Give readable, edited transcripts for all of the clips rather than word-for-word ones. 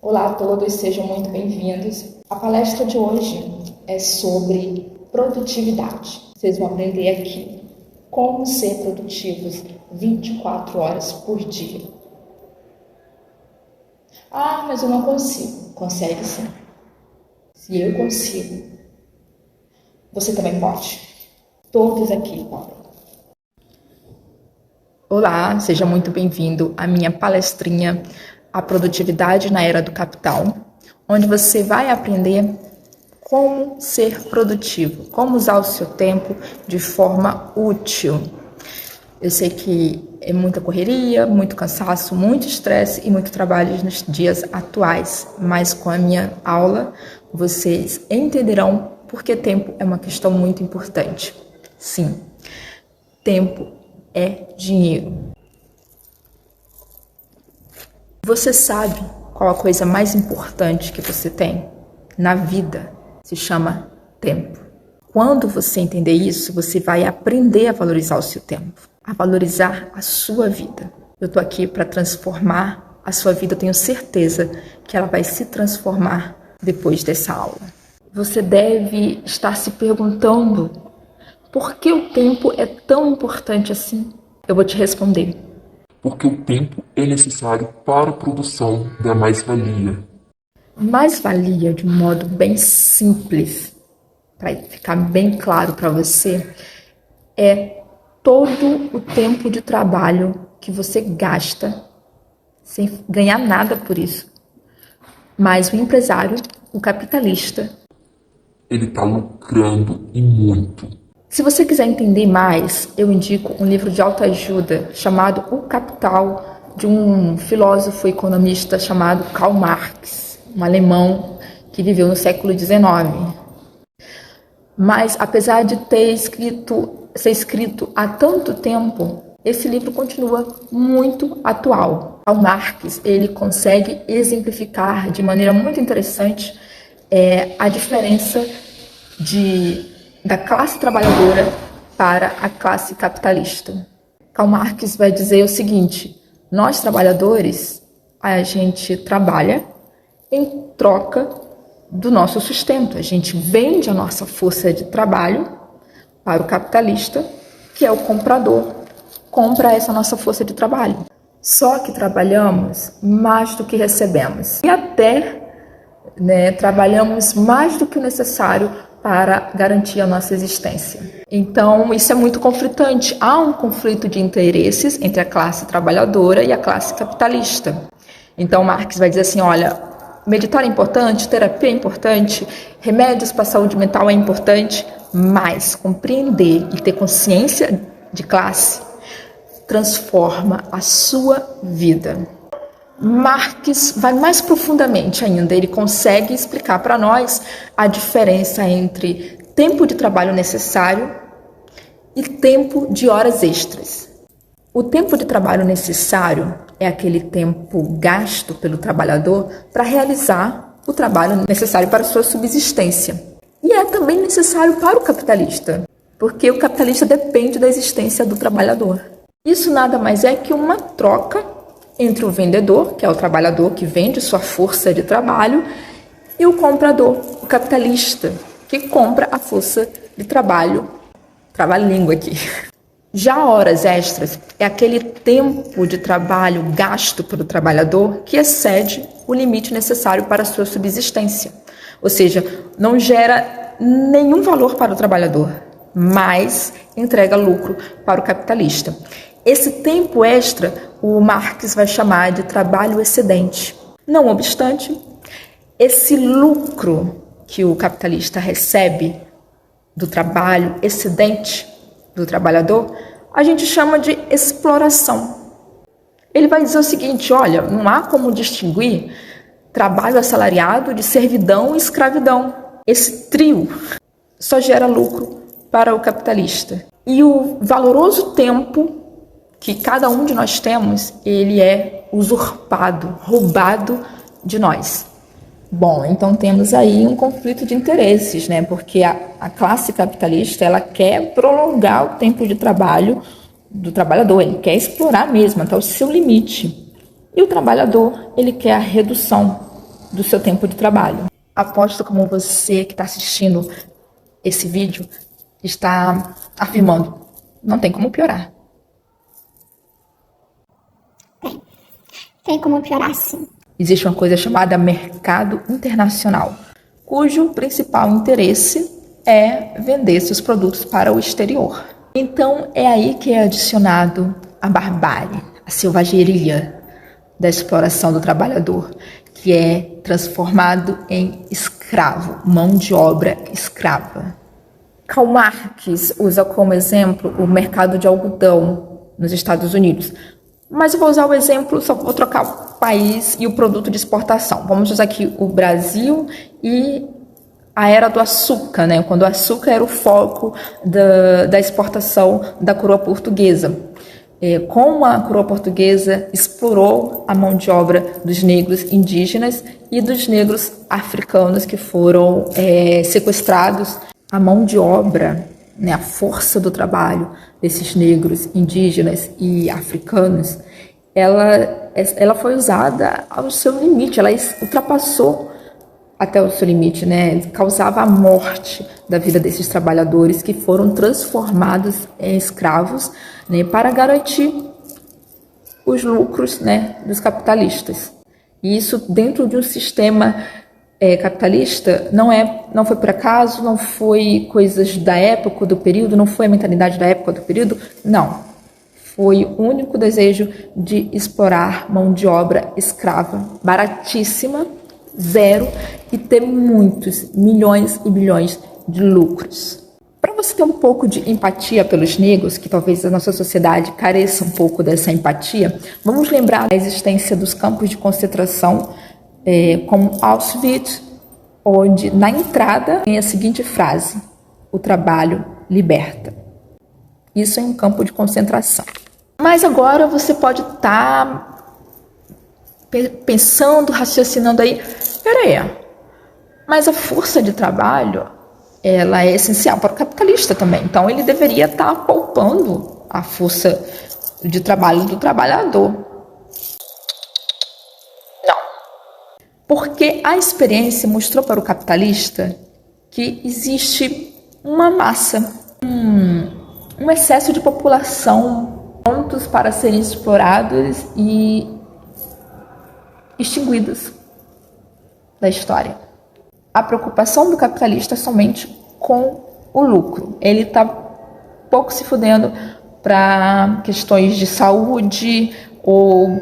Olá a todos, sejam muito bem-vindos. A palestra de hoje é sobre produtividade. Vocês vão aprender aqui como ser produtivos 24 horas por dia. Ah, mas eu não consigo. Consegue sim. Se eu consigo, você também pode. Todos aqui podem. Olá, seja muito bem-vindo à minha palestrinha A Produtividade na Era do Capital, onde você vai aprender como ser produtivo, como usar o seu tempo de forma útil. Eu sei que é muita correria, muito cansaço, muito estresse e muito trabalho nos dias atuais, mas com a minha aula vocês entenderão porque tempo é uma questão muito importante. Sim, tempo é dinheiro. Você sabe qual a coisa mais importante que você tem na vida? Se chama tempo. Quando você entender isso, você vai aprender a valorizar o seu tempo, a valorizar a sua vida. Eu tô aqui para transformar a sua vida, eu tenho certeza que ela vai se transformar depois dessa aula. Você deve estar se perguntando: por que o tempo é tão importante assim? Eu vou te responder. Porque o tempo é necessário para a produção da mais-valia. Mais-valia, de um modo bem simples, para ficar bem claro para você, é todo o tempo de trabalho que você gasta sem ganhar nada por isso. Mas o empresário, o capitalista, Ele está lucrando e muito. se você quiser entender mais, eu indico um livro de autoajuda chamado O Capital, de um filósofo economista chamado Karl Marx, um alemão que viveu no século XIX. Mas, apesar de ser escrito há tanto tempo, esse livro continua muito atual. Karl Marx, ele consegue exemplificar de maneira muito interessante a diferença da classe trabalhadora para a classe capitalista. Karl Marx vai dizer o seguinte: nós trabalhadores, a gente trabalha em troca do nosso sustento. A gente vende a nossa força de trabalho para o capitalista, que é o comprador, compra essa nossa força de trabalho. Só que trabalhamos mais do que recebemos. E até trabalhamos mais do que o necessário para garantir a nossa existência. Então, isso é muito conflitante. Há um conflito de interesses entre a classe trabalhadora e a classe capitalista. Então, Marx vai dizer assim, olha, meditar é importante, terapia é importante, remédios para a saúde mental é importante, mas compreender e ter consciência de classe transforma a sua vida. Marx vai mais profundamente ainda, ele consegue explicar para nós a diferença entre tempo de trabalho necessário e tempo de horas extras. O tempo de trabalho necessário é aquele tempo gasto pelo trabalhador para realizar o trabalho necessário para a sua subsistência. E é também necessário para o capitalista, porque o capitalista depende da existência do trabalhador. Isso nada mais é que uma troca entre o vendedor, que é o trabalhador que vende sua força de trabalho, e o comprador, o capitalista, que compra a força de trabalho. Trava-língua aqui. Já horas extras é aquele tempo de trabalho gasto pelo trabalhador que excede o limite necessário para a sua subsistência. Ou seja, não gera nenhum valor para o trabalhador, mas entrega lucro para o capitalista. Esse tempo extra, o Marx vai chamar de trabalho excedente. Não obstante, esse lucro que o capitalista recebe do trabalho excedente do trabalhador, a gente chama de exploração. Ele vai dizer o seguinte, olha, não há como distinguir trabalho assalariado de servidão e escravidão. Esse trio só gera lucro para o capitalista. E o valoroso tempo que cada um de nós temos, ele é usurpado, roubado de nós. Bom, então temos aí um conflito de interesses, né? Porque a classe capitalista, ela quer prolongar o tempo de trabalho do trabalhador, ele quer explorar mesmo até o seu limite. E o trabalhador, ele quer a redução do seu tempo de trabalho. Aposto como você que está assistindo esse vídeo está afirmando, não tem como piorar. Tem como piorar, sim. Existe uma coisa chamada mercado internacional, cujo principal interesse é vender seus produtos para o exterior. Então é aí que é adicionado a barbárie, a selvageria da exploração do trabalhador, que é transformado em escravo, mão de obra escrava. Karl Marx usa como exemplo o mercado de algodão nos Estados Unidos. Mas eu vou usar o exemplo, só vou trocar o país e o produto de exportação. Vamos usar aqui o Brasil e a era do açúcar, né? Quando o açúcar era o foco da exportação da coroa portuguesa. Como a coroa portuguesa explorou a mão de obra dos negros indígenas e dos negros africanos que foram sequestrados. A mão de obra, né, a força do trabalho desses negros indígenas e africanos, ela foi usada ao seu limite, ela ultrapassou até o seu limite, né? Causava a morte da vida desses trabalhadores que foram transformados em escravos, né, para garantir os lucros, né, dos capitalistas. E isso dentro de um sistema capitalista não foi por acaso, não foi coisas da época, do período, não foi a mentalidade da época, do período, não. Foi o único desejo de explorar mão de obra escrava, baratíssima, zero, e ter muitos, milhões e bilhões de lucros. Para você ter um pouco de empatia pelos negros, que talvez a nossa sociedade careça um pouco dessa empatia, vamos lembrar da existência dos campos de concentração, como Auschwitz, onde na entrada tem a seguinte frase: o trabalho liberta. Isso é um campo de concentração. Mas agora você pode estar pensando, raciocinando aí, peraí, mas a força de trabalho, ela é essencial para o capitalista também. Então ele deveria estar poupando a força de trabalho do trabalhador. Porque a experiência mostrou para o capitalista que existe uma massa, um excesso de população prontos para serem explorados e extinguidos da história. A preocupação do capitalista é somente com o lucro. Ele está pouco se fudendo para questões de saúde ou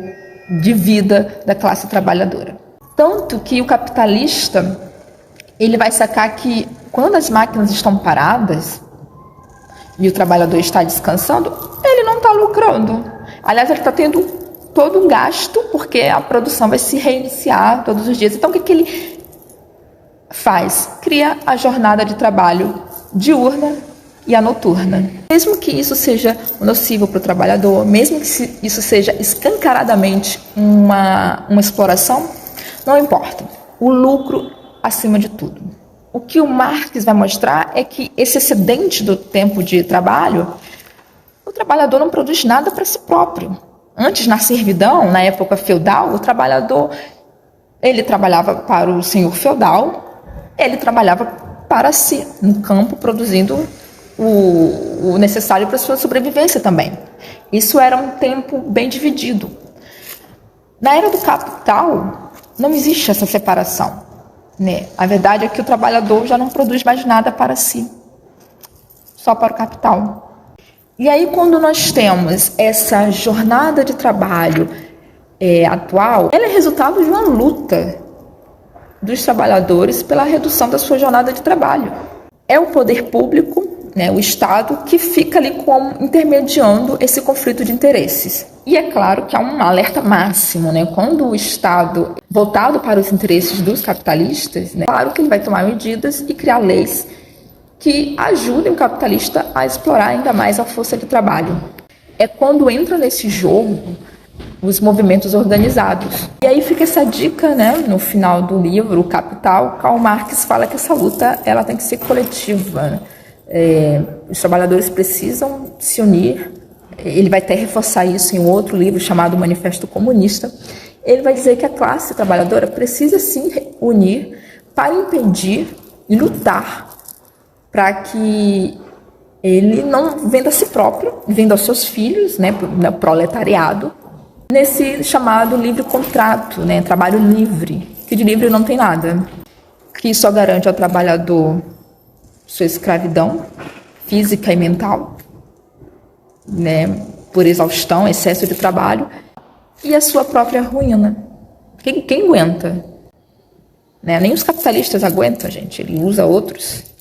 de vida da classe trabalhadora. Tanto que o capitalista, ele vai sacar que quando as máquinas estão paradas e o trabalhador está descansando, ele não está lucrando. Aliás, ele está tendo todo um gasto, porque a produção vai se reiniciar todos os dias. Então, o que ele faz? Cria a jornada de trabalho diurna e a noturna. Mesmo que isso seja nocivo para o trabalhador, mesmo que isso seja escancaradamente uma exploração, não importa, o lucro acima de tudo. O que o Marx vai mostrar é que esse excedente do tempo de trabalho, o trabalhador não produz nada para si próprio. Antes, na servidão, na época feudal, o trabalhador, ele trabalhava para o senhor feudal, ele trabalhava para si, no campo, produzindo o necessário para a sua sobrevivência também. Isso era um tempo bem dividido. Na era do capital, não existe essa separação, né? A verdade é que o trabalhador já não produz mais nada para si, só para o capital. E aí, quando nós temos essa jornada de trabalho atual, ela é resultado de uma luta dos trabalhadores pela redução da sua jornada de trabalho. É o poder público, né, o Estado, que fica ali como intermediando esse conflito de interesses. E é claro que há um alerta máximo, né? Quando o Estado, voltado para os interesses dos capitalistas, né, claro que ele vai tomar medidas e criar leis que ajudem o capitalista a explorar ainda mais a força de trabalho. É quando entra nesse jogo os movimentos organizados. E aí fica essa dica, né? No final do livro, O Capital, Karl Marx fala que essa luta ela tem que ser coletiva. Os trabalhadores precisam se unir. Ele vai até reforçar isso em outro livro chamado Manifesto Comunista. ele vai dizer que a classe trabalhadora precisa se unir para impedir e lutar para que ele não venda a si próprio, venda aos seus filhos, né, proletariado, nesse chamado livre contrato, né, trabalho livre, que de livre não tem nada, que só garante ao trabalhador sua escravidão física e mental, né, por exaustão, excesso de trabalho, e a sua própria ruína. Quem aguenta? Né? Nem os capitalistas aguentam, gente. Ele usa outros.